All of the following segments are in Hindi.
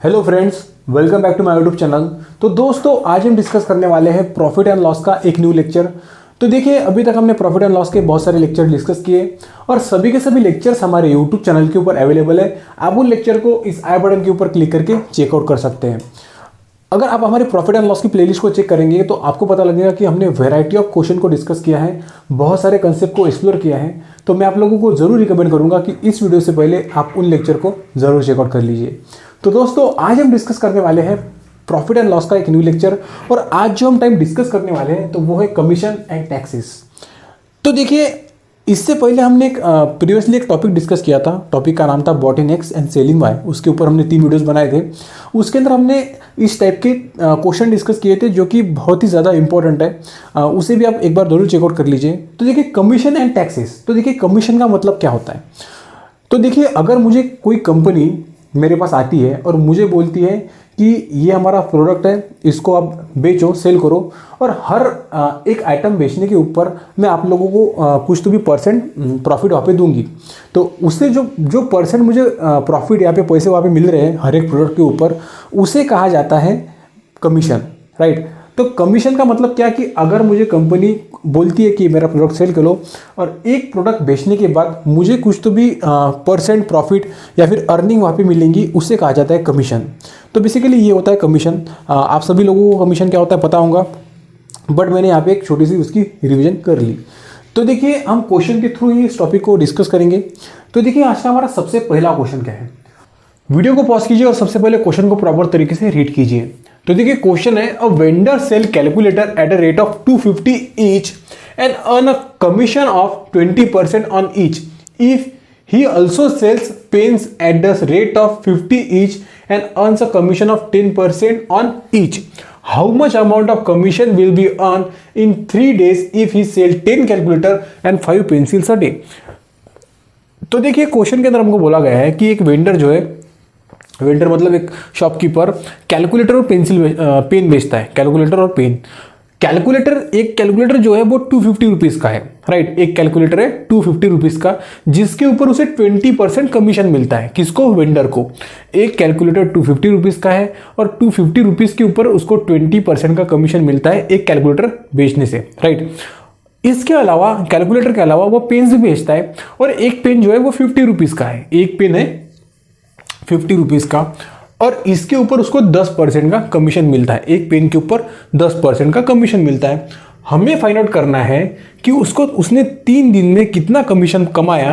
Hello friends, welcome back to my YouTube channel. तो दोस्तों, आज हम डिस्कस करने वाले हैं प्रॉफिट एंड लॉस का एक न्यू लेक्चर। तो देखिए, अभी तक हमने प्रॉफिट एंड लॉस के बहुत सारे लेक्चर डिस्कस किए और सभी के सभी लेक्चर्स हमारे यूट्यूब चैनल के ऊपर अवेलेबल है। आप उन लेक्चर को इस आई बटन के ऊपर क्लिक करके चेकआउट कर सकते हैं। अगर आप हमारे प्रॉफिट एंड लॉस की प्लेलिस्ट को चेक करेंगे तो आपको पता लगेगा कि हमने वैरायटी ऑफ क्वेश्चन को डिस्कस किया है, बहुत सारे कंसेप्ट को एक्सप्लोर किया है। तो मैं आप लोगों को जरूर रिकमेंड करूंगा कि इस वीडियो से पहले आप उन लेक्चर को जरूर चेकआउट कर लीजिए। तो दोस्तों, आज हम डिस्कस करने वाले हैं प्रॉफिट एंड लॉस का एक न्यू लेक्चर। और आज जो हम टाइम डिस्कस करने वाले हैं तो वो है कमीशन एंड टैक्सेस। तो देखिए, इससे पहले हमने एक प्रीवियसली एक टॉपिक डिस्कस किया था। टॉपिक का नाम था बॉटलनेक्स एंड सेलिंग वाई। उसके ऊपर हमने 3 वीडियोस बनाए थे। उसके अंदर हमने इस टाइप के क्वेश्चन डिस्कस किए थे जो कि बहुत ही ज़्यादा इंपॉर्टेंट है। उसे भी आप एक बार जरूर चेकआउट कर लीजिए। तो देखिए, कमीशन एंड टैक्सेस। तो देखिए, कमीशन का मतलब क्या होता है। तो देखिए, अगर मुझे कोई कंपनी मेरे पास आती है और मुझे बोलती है कि ये हमारा प्रोडक्ट है, इसको आप बेचो, सेल करो, और हर एक आइटम बेचने के ऊपर मैं आप लोगों को कुछ तो भी परसेंट प्रॉफिट वहाँ पे दूंगी। तो उससे जो परसेंट मुझे प्रॉफिट यहाँ पे पैसे वहाँ पे मिल रहे हैं हर एक प्रोडक्ट के ऊपर, उसे कहा जाता है कमीशन, राइट। तो कमीशन का मतलब क्या कि अगर मुझे कंपनी बोलती है कि मेरा प्रोडक्ट सेल करो और एक प्रोडक्ट बेचने के बाद मुझे कुछ तो भी परसेंट प्रॉफिट या फिर अर्निंग वहाँ पे मिलेंगी, उससे कहा जाता है कमीशन। तो बेसिकली ये होता है कमीशन। आप सभी लोगों को कमीशन क्या होता है पता होगा, बट मैंने यहाँ पे एक छोटी सी उसकी रिविजन कर ली। तो देखिए, हम क्वेश्चन के थ्रू ही इस टॉपिक को डिस्कस करेंगे। तो देखिए, आज का हमारा सबसे पहला क्वेश्चन क्या है। वीडियो को पॉज कीजिए और सबसे पहले क्वेश्चन को प्रॉपर तरीके से रीड कीजिए। तो देखिए, क्वेश्चन है, a vendor sell calculator at a rate of 250 each and earn a commission of 20% on each if he also sells pens at the rate of 50 each and earns a commission of 10% on each. How much amount of commission will be earned in 3 days if he sells 10 calculator and 5 pencils a day? तो देखिए, क्वेश्चन के अंदर हमको बोला गया है कि एक वेंडर जो है, वेंडर मतलब एक शॉपकीपर, कैलकुलेटर और पेन बेचता है। कैलकुलेटर और पेन। एक कैलकुलेटर जो है वो 250 रुपीज़ का है, राइट। एक कैलकुलेटर है 250 रुपीज़ का, जिसके ऊपर उसे 20% कमीशन मिलता है। किसको? वेंडर को। एक कैलकुलेटर 250 रुपीज़ का है और 250 रुपीज़ के ऊपर उसको 20% का कमीशन मिलता है एक कैलकुलेटर बेचने से, राइट। इसके अलावा, कैलकुलेटर के अलावा वो पेन्स भी बेचता है और एक पेन जो है वो 50 रुपीज़ का है। एक पेन है 50 रुपीज़ का और इसके ऊपर उसको 10% का कमीशन मिलता है। एक पेन के ऊपर 10% का कमीशन मिलता है। हमें फाइंड आउट करना है कि उसने 3 दिन में कितना कमीशन कमाया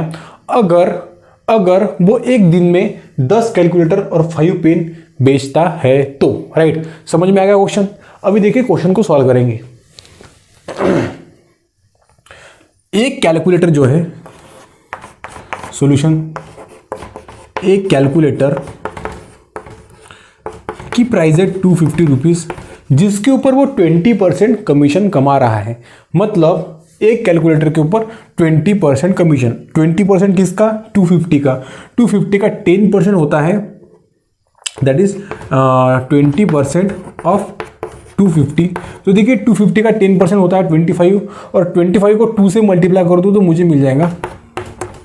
अगर वो एक दिन में 10 कैलकुलेटर और 5 पेन बेचता है तो, राइट। समझ में आ गया क्वेश्चन। अभी देखिए, क्वेश्चन को सॉल्व करेंगे। एक कैलकुलेटर जो है, सॉल्यूशन, एक कैलकुलेटर की प्राइस है 250 रुपीज़, जिसके ऊपर वो 20% कमीशन कमा रहा है। मतलब एक कैलकुलेटर के ऊपर 20% कमीशन। 20% किसका? 250 का। 250 का 10% होता है, दैट इज 20% ऑफ 250। तो देखिए, 250 का 10% होता है 25 और 25 को 2 से मल्टीप्लाई कर दो तो मुझे मिल जाएगा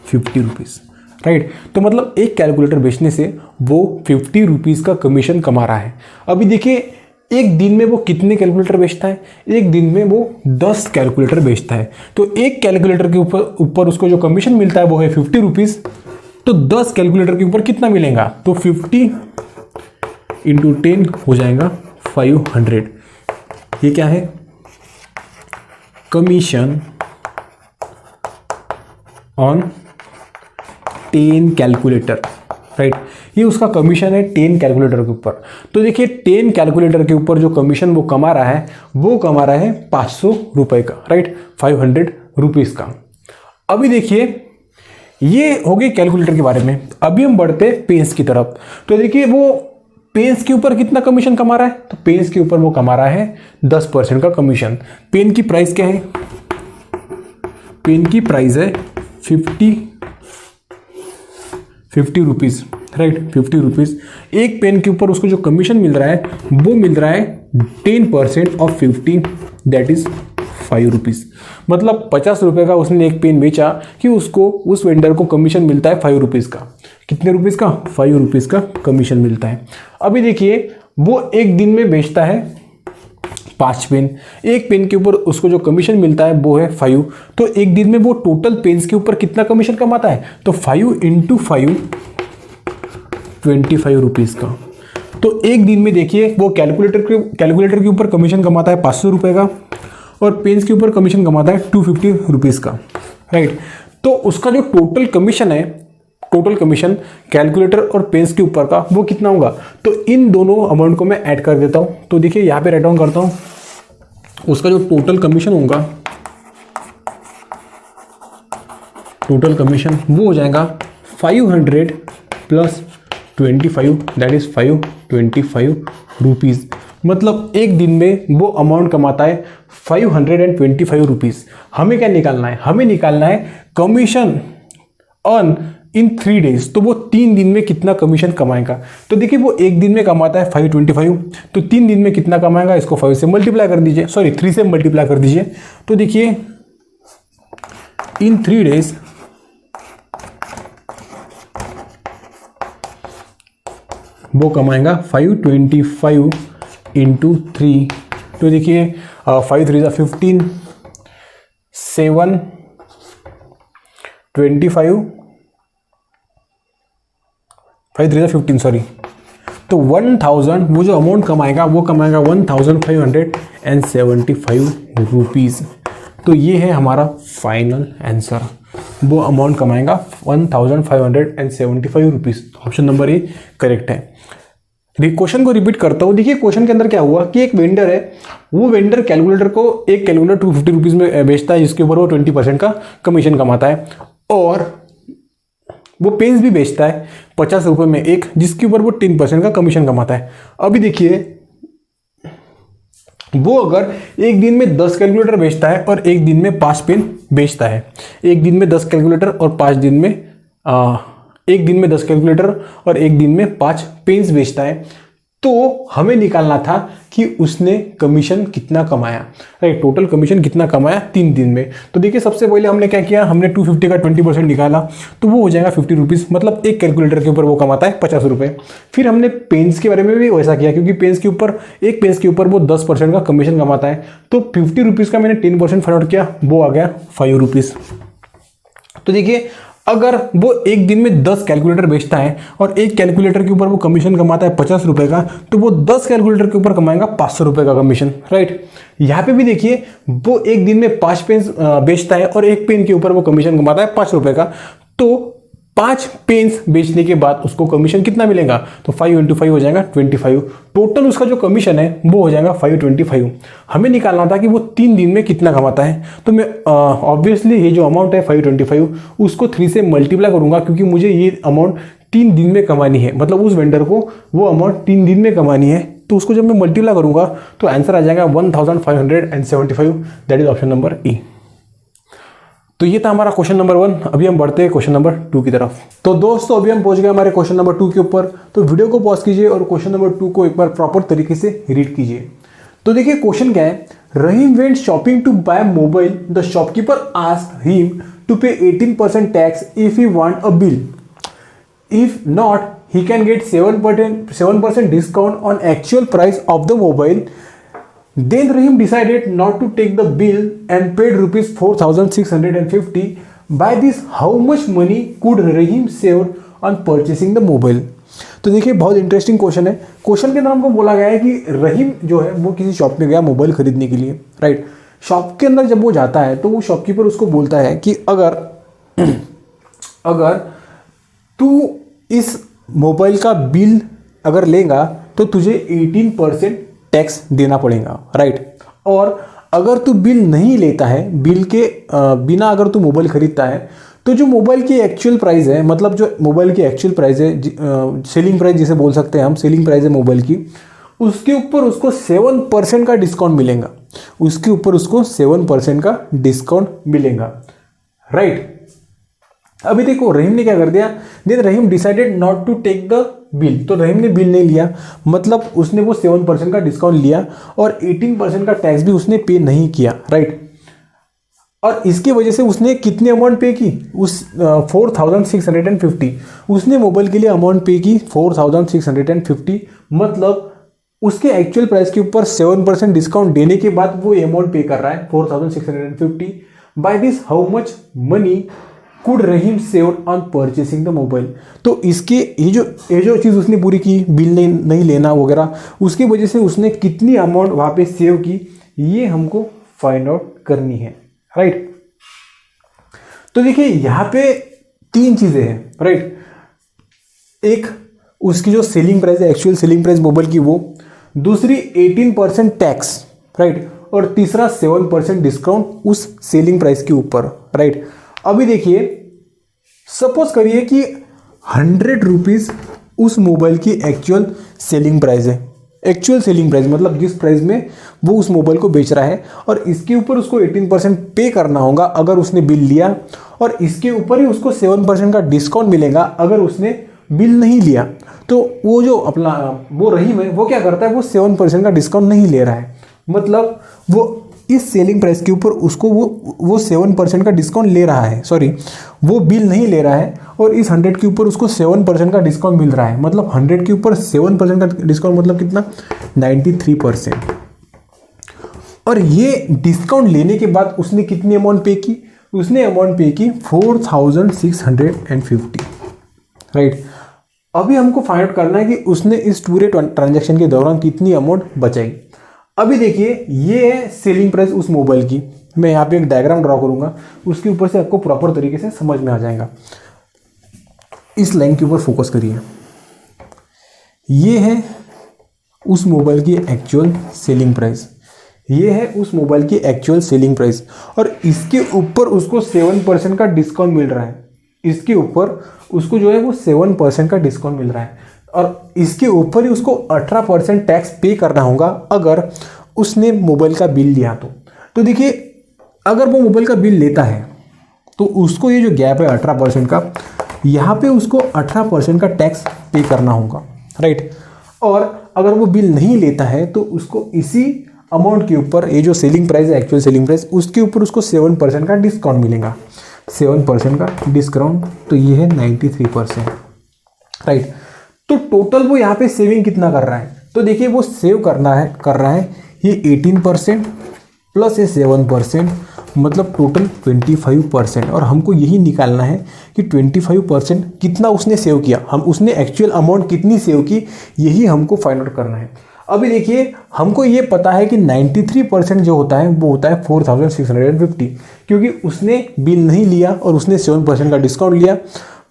50 रुपीज़, राइट। तो मतलब एक कैलकुलेटर बेचने से वो 50 रुपीज़ का कमीशन कमा रहा है। अभी देखिए, एक दिन में वो कितने कैलकुलेटर बेचता है? एक दिन में वो 10 कैलकुलेटर बेचता है। तो एक कैलकुलेटर के ऊपर उसको जो कमीशन मिलता है वो है 50 रुपीज़। तो 10 कैलकुलेटर के ऊपर कितना मिलेगा? तो 50 इंटू 10 हो जाएगा 500। ये क्या है? Commission on 10 calculator, right. ये उसका कमीशन है 10 कैलकुलेटर के ऊपर। तो देखिए, 10 कैलकुलेटर के ऊपर जो कमीशन वो कमा रहा है 500 रुपए का, राइट। 500 रुपीज़ का। अभी देखिए, ये हो गई कैलकुलेटर के बारे में। अभी हम बढ़ते पेन्स की तरफ। तो देखिए, वो पेन्स के ऊपर कितना कमीशन कमा रहा है? तो पेन्स के ऊपर वो कमा रहा है 10% का कमीशन। पेन की प्राइस क्या है? पेन की प्राइस है 50 रुपीज़, राइट। 50 रुपीज़। एक पेन के ऊपर उसको जो कमीशन मिल रहा है वो मिल रहा है 10% ऑफ 50, दैट इज ₹5। मतलब 50 रुपये का उसने एक पेन बेचा कि उसको उस वेंडर को कमीशन मिलता है ₹5 का। कितने रुपीज़ का? ₹5 का कमीशन मिलता है। अभी देखिए वो एक दिन में बेचता है 5 पेन, एक पेन के ऊपर उसको जो कमीशन मिलता है वो है 5। तो एक दिन में वो टोटल पेन्स के ऊपर कितना कमीशन कमाता है? तो 5 × 5 ₹25 का। तो एक दिन में देखिए वो कैलकुलेटर के ऊपर कमीशन कमाता है ₹500 का और पेन्स के ऊपर कमीशन कमाता है ₹250 का, राइट। तो उसका जो टोटल कमीशन है, टोटल कमीशन कैलकुलेटर और पेन्स के ऊपर का, वो कितना होगा? तो इन दोनों अमाउंट को मैं ऐड कर देता हूं। तो देखिए यहां पे राइट डाउन करता हूं, उसका जो टोटल कमीशन होगा, टोटल कमीशन वो हो जाएगा 500 + 25, दैट इज ₹525। मतलब एक दिन में वो अमाउंट कमाता है ₹525। हमें क्या निकालना है? हमें निकालना है कमीशन ऑन इन 3 डेज। तो वो 3 दिन में कितना कमीशन कमाएगा? तो देखिए वो एक दिन में कमाता है 525, तो 3 दिन में कितना कमाएगा? इसको 5 से मल्टीप्लाई कर दीजिए, सॉरी 3 से मल्टीप्लाई कर दीजिए। तो देखिए इन 3 डेज वो कमाएगा 525 × 3। तो देखिए 5 3 15, 7 25, 5 3 15, सॉरी। तो 1000 वो जो अमाउंट कमाएगा वो कमाएगा ₹1575। तो ये है हमारा फाइनल आंसर। वो अमाउंट कमाएगा ₹1575। ऑप्शन नंबर ए करेक्ट है। क्वेश्चन को रिपीट करता हूँ। देखिए क्वेश्चन के अंदर क्या हुआ कि एक वेंडर है, वो वेंडर कैलकुलेटर को एक कैलकुलेटर ₹250 में बेचता है, जिसके ऊपर वो 20% का कमीशन कमाता है, और वो पेन्स भी बेचता है ₹50 में एक, जिसके ऊपर वो 10% का कमीशन कमाता है। अभी देखिए वो अगर एक दिन में 10 कैलकुलेटर बेचता है और एक दिन में 5 पेन बेचता है, एक दिन में 10 कैलकुलेटर और 5 दिन में एक दिन में 10 कैलकुलेटर और एक दिन में 5 पेन्स बेचता है, तो हमें निकालना था कि उसने कमीशन कितना कमाया, राइट। टोटल कमीशन कितना कमाया 3 दिन में। तो देखिए सबसे पहले हमने क्या किया, हमने 250 का 20% निकाला, तो वो हो जाएगा ₹50। मतलब एक कैलकुलेटर के ऊपर वो कमाता है ₹50। फिर हमने पेन्स के बारे में भी वैसा किया, क्योंकि पेन्स के ऊपर एक पेन्स के ऊपर वो 10% का कमीशन कमाता है, तो ₹50 का मैंने 10% फाइंड आउट किया, वो आ गया ₹5। तो देखिए अगर वो एक दिन में 10 कैलकुलेटर बेचता है और एक कैलकुलेटर के ऊपर वो कमीशन कमाता है ₹50 का, तो वो 10 कैलकुलेटर के ऊपर कमाएगा ₹500 का कमीशन, राइट। यहाँ पे भी देखिए वो एक दिन में 5 पेन बेचता है और एक पेन के ऊपर वो कमीशन कमाता है ₹5 का, तो 5 पेन्स बेचने के बाद उसको कमीशन कितना मिलेगा? तो 5 × 5 हो जाएगा 25। टोटल उसका जो कमीशन है वो हो जाएगा 525। हमें निकालना था कि वो 3 दिन में कितना कमाता है, तो मैं ऑब्वियसली ये जो अमाउंट है 525 उसको 3 से मल्टीप्लाई करूंगा, क्योंकि मुझे ये अमाउंट 3 दिन में कमानी है। मतलब उस वेंडर को वो अमाउंट 3 दिन में कमानी है, तो उसको जब मैं मल्टीप्लाई करूंगा तो आंसर आ जाएगा 1575। दैट इज ऑप्शन नंबर ई। तो ये था हमारा क्वेश्चन नंबर 1। अभी हम बढ़ते हैं क्वेश्चन नंबर 2 की तरफ। तो दोस्तों अभी हम पहुंच गए हमारे क्वेश्चन नंबर 2 के ऊपर। तो वीडियो को पॉज कीजिए और क्वेश्चन नंबर 2 को एक बार प्रॉपर तरीके से रीड कीजिए। तो देखिए क्वेश्चन क्या है, Rahim went shopping to buy mobile, the shopkeeper asked him to pay 18% tax if he want a bill, if not he can get 7% discount on actual price of the mobile. Then Rahim decided not to take the bill and paid ₹4,650. By this, how much money could Rahim save on purchasing the mobile? तो देखिए बहुत इंटरेस्टिंग क्वेश्चन है। क्वेश्चन के अंदर हमको बोला गया है कि रहीम जो है वो किसी शॉप में गया मोबाइल खरीदने के लिए, राइट। शॉप के अंदर जब वो जाता है तो वो शॉपकीपर उसको बोलता है कि अगर तू इस मोबाइल का बिल अगर लेगा तो तुझे 18% टैक्स देना पड़ेगा, राइट। और अगर तू बिल नहीं लेता है, बिल के बिना अगर तू मोबाइल खरीदता है, तो जो मोबाइल की एक्चुअल प्राइस है, मतलब जो मोबाइल की एक्चुअल प्राइस है, सेलिंग प्राइस जिसे बोल सकते हैं हम, सेलिंग प्राइस है मोबाइल की, उसके ऊपर उसको 7% का डिस्काउंट मिलेगा, उसके ऊपर उसको 7% का डिस्काउंट मिलेगा, राइट। अभी देखो रहीम ने क्या कर दिया, then Rahim decided not to take the bill, तो रहीम ने बिल नहीं लिया, मतलब उसने वो 7% का डिस्काउंट लिया और 18% का टैक्स भी उसने पे नहीं किया, राइट। और इसकी वजह से उसने कितनी अमाउंट पे की, उस 4650, उसने मोबाइल के लिए अमाउंट पे की 4650, मतलब उसके एक्चुअल प्राइस के ऊपर 7% डिस्काउंट देने के बाद वो अमाउंट पे कर रहा है 4650। By this how much money could Rahim saved on purchasing the mobile. तो इसके ये जो चीज़ उसने पूरी की, बिल नहीं लेना वगैरह, उसकी वजह से उसने कितनी अमाउंट वहाँ पे सेव की, ये हमको फाइंड आउट करनी है, राइट। तो देखिए यहाँ पे 3 चीज़ें हैं, राइट। एक उसकी जो सेलिंग प्राइस है, एक्चुअल सेलिंग प्राइस मोबाइल की, वो, दूसरी 18% टैक्स, राइट, और तीसरा 7% डिस्काउंट उस सेलिंग प्राइस के ऊपर, राइट। अभी देखिए, सपोज करिए कि 100 रुपीज़ उस मोबाइल की एक्चुअल सेलिंग प्राइस है। एक्चुअल सेलिंग प्राइस मतलब जिस प्राइस में वो उस मोबाइल को बेच रहा है, और इसके ऊपर उसको 18% पे करना होगा अगर उसने बिल लिया, और इसके ऊपर ही उसको 7% का डिस्काउंट मिलेगा अगर उसने बिल नहीं लिया। तो वो जो अपना वो रहीम है, वो क्या करता है, वो 7% का डिस्काउंट नहीं ले रहा है, मतलब वो इस सेलिंग प्राइस के ऊपर उसको वो 7% का डिस्काउंट ले रहा है, सॉरी, वो बिल नहीं ले रहा है, और इस 100 के ऊपर उसको 7% का डिस्काउंट मिल रहा है, मतलब 100 के ऊपर 7% का डिस्काउंट मतलब कितना, 93%। और ये डिस्काउंट लेने के बाद उसने कितनी अमाउंट पे की, उसने अमाउंट पे की 4650, राइट। अभी हमको फाइंड आउट करना है कि उसने इस पूरे ट्रांजैक्शन के दौरान कितनी अमाउंट बचाई। अभी देखिए, ये है सेलिंग प्राइस उस मोबाइल की। मैं यहाँ पे एक डायग्राम ड्रॉ करूंगा, उसके ऊपर से आपको प्रॉपर तरीके से समझ में आ जाएगा। इस लाइन के ऊपर फोकस करिए। ये है उस मोबाइल की एक्चुअल सेलिंग प्राइस, ये है उस मोबाइल की एक्चुअल सेलिंग प्राइस, और इसके ऊपर उसको 7% का डिस्काउंट मिल रहा है। इसके ऊपर उसको जो है वो 7% का डिस्काउंट मिल रहा है, और इसके ऊपर ही उसको 18% टैक्स पे करना होगा अगर उसने मोबाइल का बिल लिया तो देखिए, अगर वो मोबाइल का बिल लेता है तो उसको ये जो गैप है 18% का, यहाँ पे उसको 18% का टैक्स पे करना होगा, राइट। और अगर वो बिल नहीं लेता है तो उसको इसी अमाउंट के ऊपर, ये जो सेलिंग प्राइस है एक्चुअल सेलिंग प्राइस, उसके ऊपर उसको 7% का डिस्काउंट मिलेगा, 7% का डिस्काउंट, तो ये है 93%, राइट। तो टोटल वो यहाँ पे सेविंग कितना कर रहा है, तो देखिए वो सेव कर रहा है ये 18% प्लस ये 7%, मतलब टोटल 25%। और हमको यही निकालना है कि 25% कितना उसने सेव किया, उसने एक्चुअल अमाउंट कितनी सेव की, यही हमको फाइंड आउट करना है। अभी देखिए, हमको ये पता है कि 93% जो होता है वो होता है 4650, क्योंकि उसने बिल नहीं लिया और उसने 7% का डिस्काउंट लिया,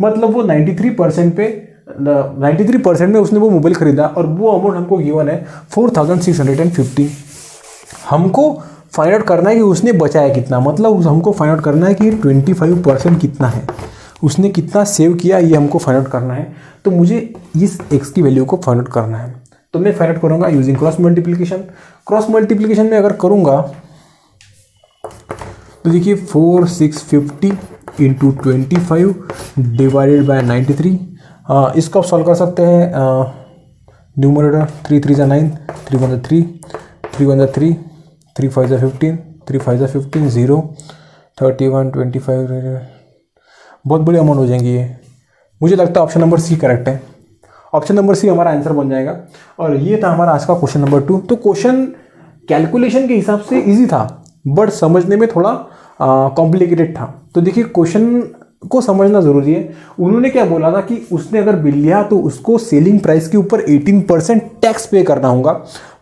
मतलब वो 93% में उसने वो मोबाइल खरीदा, और वो अमाउंट हमको गिवन है 4650। हमको फाइंड आउट करना है कि उसने बचाया कितना, मतलब हमको फाइंड आउट करना है कि 25% कितना है, उसने कितना सेव किया, ये हमको फाइंड आउट करना है। तो मुझे इस x की वैल्यू को फाइंड आउट करना है, तो मैं फाइंड आउट करूँगा using cross multiplication. Cross multiplication में अगर करूँगा तो देखिए 4650 इंटू 25 डिवाइडेड बाय 93, इसको आप सॉल्व कर सकते हैं। न्यूमरेटर 3 3 जा 9, 3 1 3, 3 1 3, 3 5 जा 15, 3 5 जा 15, 0 31 25, बहुत बड़ी अमाउंट हो जाएंगी ये। मुझे लगता है ऑप्शन नंबर सी करेक्ट है, ऑप्शन नंबर सी हमारा आंसर बन जाएगा। और ये था हमारा आज का क्वेश्चन नंबर 2। तो क्वेश्चन कैलकुलेशन के हिसाब से इजी था, बट समझने में थोड़ा कॉम्प्लिकेटेड था। तो देखिए, क्वेश्चन को समझना जरूरी है। उन्होंने क्या बोला था कि उसने अगर बिल लिया तो उसको सेलिंग प्राइस के ऊपर 18% टैक्स पे करना होगा,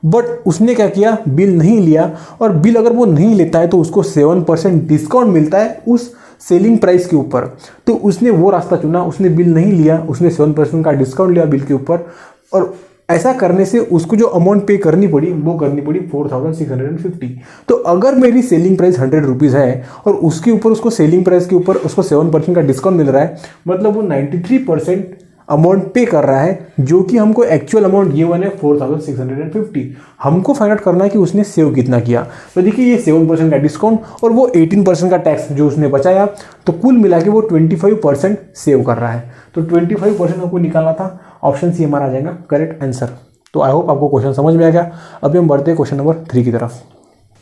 बट उसने क्या किया, बिल नहीं लिया, और बिल अगर वो नहीं लेता है तो उसको 7% डिस्काउंट मिलता है उस सेलिंग प्राइस के ऊपर। तो उसने वो रास्ता चुना, उसने बिल नहीं लिया, उसने 7% का डिस्काउंट लिया बिल के ऊपर, और ऐसा करने से उसको जो अमाउंट पे करनी पड़ी वो करनी पड़ी 4650। तो अगर मेरी सेलिंग प्राइस 100 रुपीज़ है और उसके ऊपर उसको सेलिंग प्राइस के ऊपर उसको 7% का डिस्काउंट मिल रहा है, मतलब वो 93% अमाउंट पे कर रहा है, जो कि हमको एक्चुअल अमाउंट ये वन है 4650। हमको फाइंड आउट करना है कि उसने सेव कितना किया। तो देखिए, ये 7% का डिस्काउंट और वो 18% का टैक्स जो उसने बचाया, तो कुल मिला के वो 25% सेव कर रहा है। तो 25% हमको निकालना था, ऑप्शन सी हमारा आ जाएगा करेक्ट आंसर। तो आई होप आपको क्वेश्चन समझ में आ गया। अभी हम बढ़ते हैं क्वेश्चन नंबर 3 की तरफ।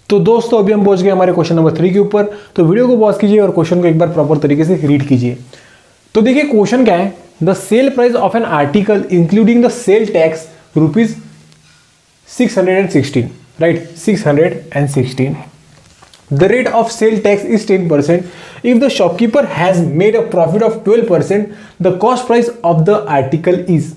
तो दोस्तों अभी हम पहुंच गए हमारे क्वेश्चन नंबर 3 के ऊपर। तो वीडियो को पॉज कीजिए और क्वेश्चन को एक बार प्रॉपर तरीके से रीड कीजिए। तो देखिए क्वेश्चन क्या है, the sale price of an article including the sale tax rupees 616, right, 616. The rate of sale tax is 10%. If the shopkeeper has made a profit of 12%, the cost price of the article is.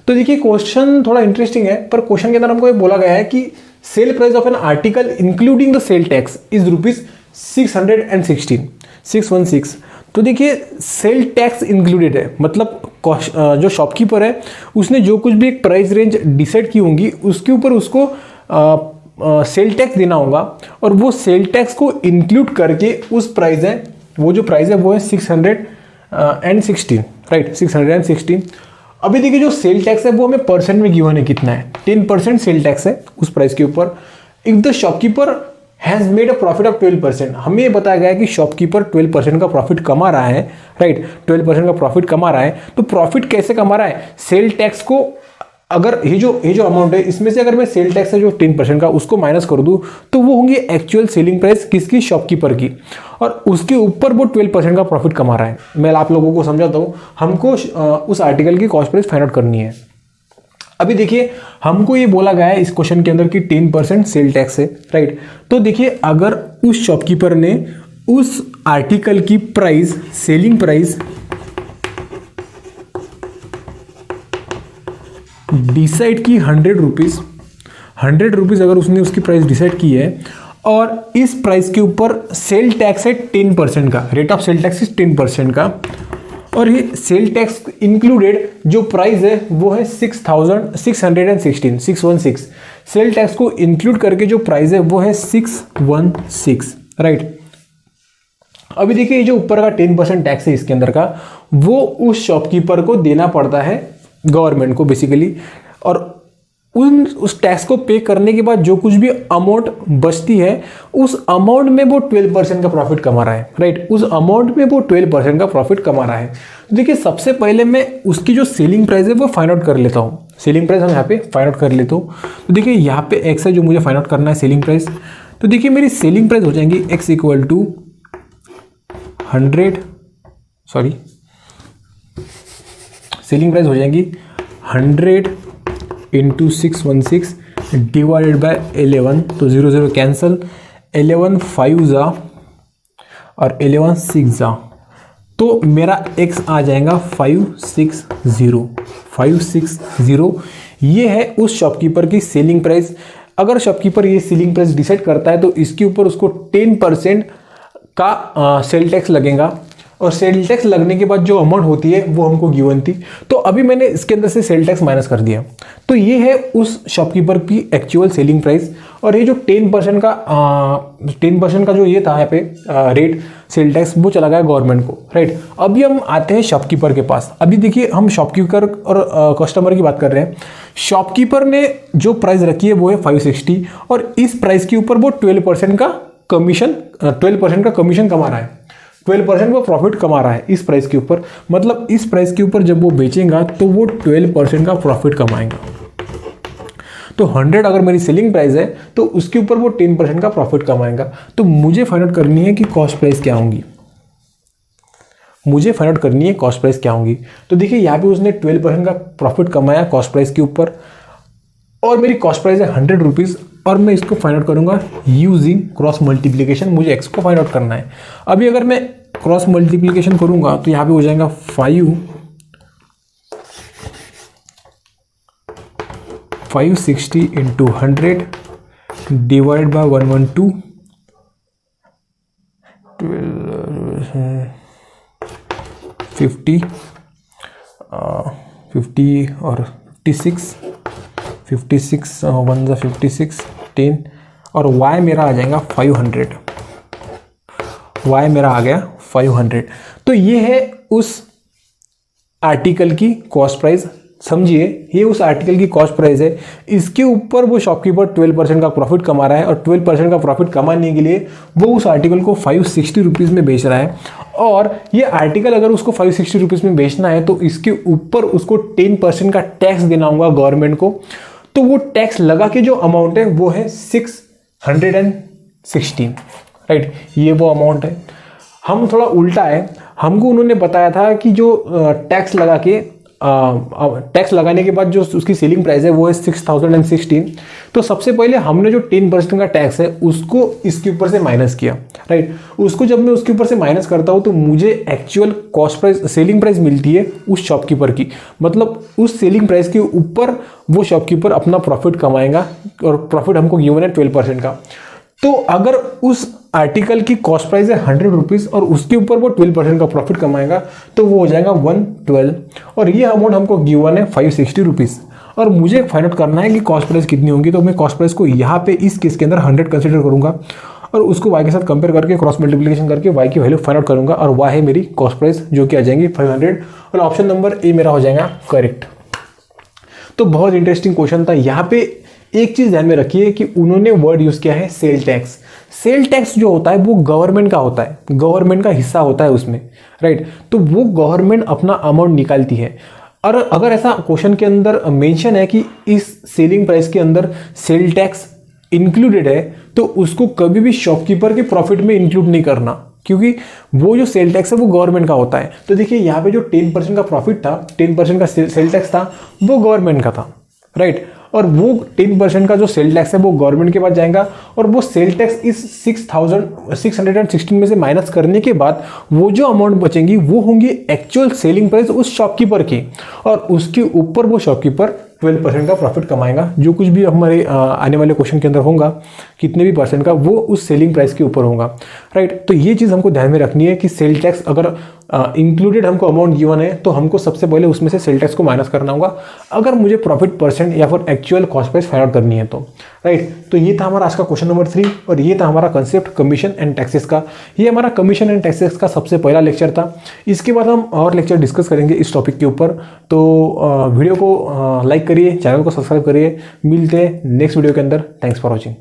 तो देखिए क्वेश्चन थोड़ा इंटरेस्टिंग है, पर क्वेश्चन के अंदर हमको ये बोला गया है कि sale price of an article including the sale tax is rupees 616. तो देखिए सेल टैक्स इंक्लूडेड है, मतलब जो शॉपकीपर है उसने जो कुछ भी एक प्राइस रेंज डिसाइड की होंगी उसके ऊपर उसको सेल टैक्स देना होगा, और वो सेल टैक्स को इंक्लूड करके उस प्राइस है, वो जो प्राइस है वो है 616, राइट, 616. अभी देखिए जो सेल टैक्स है वो हमें परसेंट में गिवन है, कितना है, 10% सेल टैक्स है उस प्राइस के ऊपर. If the shopkeeper has made a profit of 12%, हमें ये बताया गया है कि शॉपकीपर 12% का प्रॉफिट कमा रहा है, राइट, 12% का प्रॉफिट कमा रहा है. तो प्रॉफिट कैसे कमा रहा है, सेल टैक्स को अगर ये जो अमाउंट है इसमें से अगर मैं सेल टैक्स है जो 10% का उसको माइनस कर दूं तो वो होंगी एक्चुअल सेलिंग प्राइस किसकी, शॉपकीपर की, और उसके ऊपर वो 12% का प्रॉफिट कमा रहा है. मैं आप लोगों को समझाता हूं, हमको उस आर्टिकल की कॉस्ट प्राइस फाइंड आउट करनी है. अभी देखिए हमको ये बोला गया है इस क्वेश्चन के अंदर कि 10% सेल टैक्स है, राइट. तो देखिए अगर उस शॉपकीपर ने उस आर्टिकल की प्राइस, सेलिंग प्राइस डिसाइड की 100 रुपीज़, अगर उसने उसकी प्राइस डिसाइड की है और इस प्राइस के ऊपर सेल टैक्स है 10% का, rate of sale tax is 10% का, और ये सेल टैक्स इंक्लूडेड जो प्राइस है वो है 616. सेल टैक्स को इंक्लूड करके जो प्राइस है वो है 616, राइट. अभी देखिए जो ऊपर का 10% टैक्स है इसके अंदर का, वो उस शॉपकीपर को देना पड़ता है गवर्नमेंट को बेसिकली, और उस टैक्स को पे करने के बाद जो कुछ भी अमाउंट बचती है उस अमाउंट में वो 12% का प्रॉफिट कमा रहा है, राइट, उस अमाउंट में वो 12% का प्रॉफिट कमा रहा है. तो देखिए सबसे पहले मैं उसकी जो सेलिंग प्राइस है वो फाइंड आउट कर लेता हूँ. सेलिंग प्राइस हम यहाँ पे फाइंड आउट कर लेता हूँ. तो देखिए यहाँ पे एक्स है जो मुझे फाइंड आउट करना है सेलिंग प्राइस. तो देखिए मेरी सेलिंग प्राइस हो जाएंगी x equal to 100, sorry, selling price हो जाएंगी 100 इंटू 616 डिवाइडेड बाय 11. तो 0 कैंसल, 11 5 जा और 11 6 जा, तो मेरा x आ जाएगा 560. ये है उस शॉपकीपर की सेलिंग प्राइस. अगर शॉपकीपर ये सेलिंग प्राइस डिसाइड करता है तो इसके ऊपर उसको 10% का सेल टैक्स लगेगा, और सेल टैक्स लगने के बाद जो अमाउंट होती है वो हमको गिवन थी. तो अभी मैंने इसके अंदर से सेल टैक्स माइनस कर दिया. तो ये है उस शॉपकीपर की एक्चुअल सेलिंग प्राइस, और ये जो 10% का जो ये था यहाँ पे रेट सेल टैक्स वो चला गया गवर्नमेंट को, राइट. अभी हम आते हैं शॉपकीपर के पास. अभी देखिए हम शॉपकीपर और कस्टमर की बात कर रहे हैं. शॉपकीपर ने जो प्राइस रखी है वो है 560, और इस प्राइस के ऊपर वो 12% का कमीशन कमा रहा है. 12% वो प्रॉफिट कमा रहा है इस प्राइस के ऊपर, मतलब इस प्राइस के ऊपर जब वो बेचेगा तो वो 12% का प्रॉफिट कमाएगा. तो 100 अगर मेरी सेलिंग प्राइस है तो उसके ऊपर वो 10% का प्रॉफिट कमाएगा. तो मुझे फाइंड आउट करनी है कि कॉस्ट प्राइस क्या होंगी, तो देखिए यहाँ पे उसने 12% का प्रॉफिट कमाया कॉस्ट प्राइस के ऊपर, और मेरी कॉस्ट प्राइस है 100 रुपीज़, और मैं इसको फाइंड आउट करूंगा यूजिंग क्रॉस मल्टीप्लिकेशन. मुझे एक्स को फाइंड आउट करना है. अभी अगर मैं क्रॉस मल्टीप्लिकेशन करूंगा तो यहाँ पे हो जाएगा 560 इंटू 100 डिवाइड बाय 112, 50 और 56 1 56 10, और y मेरा आ जाएगा 500. y मेरा आ गया 500. तो ये है उस आर्टिकल की कॉस्ट प्राइस. समझिए ये उस आर्टिकल की कॉस्ट प्राइस है. इसके ऊपर वो शॉपकीपर 12% का प्रॉफिट कमा रहा है, और 12% का प्रॉफिट कमाने के लिए वो उस आर्टिकल को 560 रुपीज़ में बेच रहा है. और ये आर्टिकल अगर उसको 560 रुपीज़ में बेचना है तो इसके ऊपर उसको 10% का टैक्स देना होगा गवर्नमेंट को. तो वो टैक्स लगा के जो अमाउंट है वो है 16, राइट। ये वो अमाउंट है। हम थोड़ा उल्टा है, हमको उन्होंने बताया था कि जो टैक्स लगा के टैक्स लगाने के बाद जो उसकी सेलिंग प्राइस है वो है 6016। तो सबसे पहले हमने जो 10% का टैक्स है उसको इसके ऊपर से माइनस किया, राइट। उसको जब मैं उसके ऊपर से माइनस करता हूँ तो मुझे actual cost price, selling price मिलती है उस शॉपकीपर की। मतलब उस सेलिंग प्राइस के ऊपर वो शॉपकीपर अपना प्रॉफिट कमाएगा और प्रॉफिट हमको गिवन है 12% का। तो अगर उस आर्टिकल की कॉस्ट प्राइस है 100 रुपीज़ और उसके ऊपर वो 12% का प्रॉफिट कमाएगा तो वो हो जाएगा 112, और ये अमाउंट हमको गिवन है 560 रुपीज़। और मुझे फाइंड आउट करना है कि कॉस्ट प्राइस कितनी होगी। तो मैं कॉस्ट प्राइस को यहाँ पे इस केस के अंदर 100 कंसिडर करूंगा और उसको y के साथ कंपेयर करके क्रॉस मल्टीप्लिकेशन करके y की वैल्यू फाइंड आउट करूंगा, और y है मेरी कॉस्ट प्राइस जो कि आ जाएंगी 500, और ऑप्शन नंबर ए मेरा हो जाएगा करेक्ट। तो बहुत इंटरेस्टिंग क्वेश्चन था। यहाँ पे एक चीज ध्यान में रखिए कि उन्होंने वर्ड यूज किया है सेल टैक्स। सेल टैक्स जो होता है वो गवर्नमेंट का होता है, गवर्नमेंट का हिस्सा होता है उसमें, राइट। तो वो गवर्नमेंट अपना अमाउंट निकालती है। और अगर ऐसा क्वेश्चन के अंदर मेंशन है कि इस सेलिंग प्राइस के अंदर सेल टैक्स इंक्लूडेड है तो उसको कभी भी शॉपकीपर के प्रॉफिट में इंक्लूड नहीं करना, क्योंकि वो जो सेल टैक्स है वो गवर्नमेंट का होता है। तो देखिए यहाँ पे जो 10% का प्रॉफिट था, 10% का सेल टैक्स था, वो गवर्नमेंट का था, राइट। और वो 10% का जो सेल टैक्स है वो गवर्नमेंट के पास जाएगा, और वो सेल टैक्स इस 6616 में से माइनस करने के बाद वो जो अमाउंट बचेंगी वो होंगी एक्चुअल सेलिंग प्राइस उस शॉपकीपर की, और उसके ऊपर वो शॉपकीपर 12% का प्रॉफिट कमाएगा। जो कुछ भी हमारे आने वाले क्वेश्चन के अंदर होगा कितने भी परसेंट का, वो उस सेलिंग प्राइस के ऊपर होगा, राइट। तो ये चीज़ हमको ध्यान में रखनी है कि सेल टैक्स अगर इंक्लूडेड हमको अमाउंट गिवन है तो हमको सबसे पहले उसमें से सेल टैक्स को माइनस करना होगा अगर मुझे प्रॉफिट परसेंट या फिर actual cost price find out करनी है तो, राइट। तो ये था हमारा आज का क्वेश्चन नंबर 3, और ये था हमारा कंसेप्ट कमीशन एंड टैक्सेस का। ये हमारा कमीशन एंड टैक्सेस का सबसे पहला लेक्चर था। इसके बाद हम और लेक्चर डिस्कस करेंगे इस टॉपिक के ऊपर। तो वीडियो को लाइक करिए, चैनल को सब्सक्राइब करिए। मिलते हैं नेक्स्ट वीडियो के अंदर। Thanks for watching.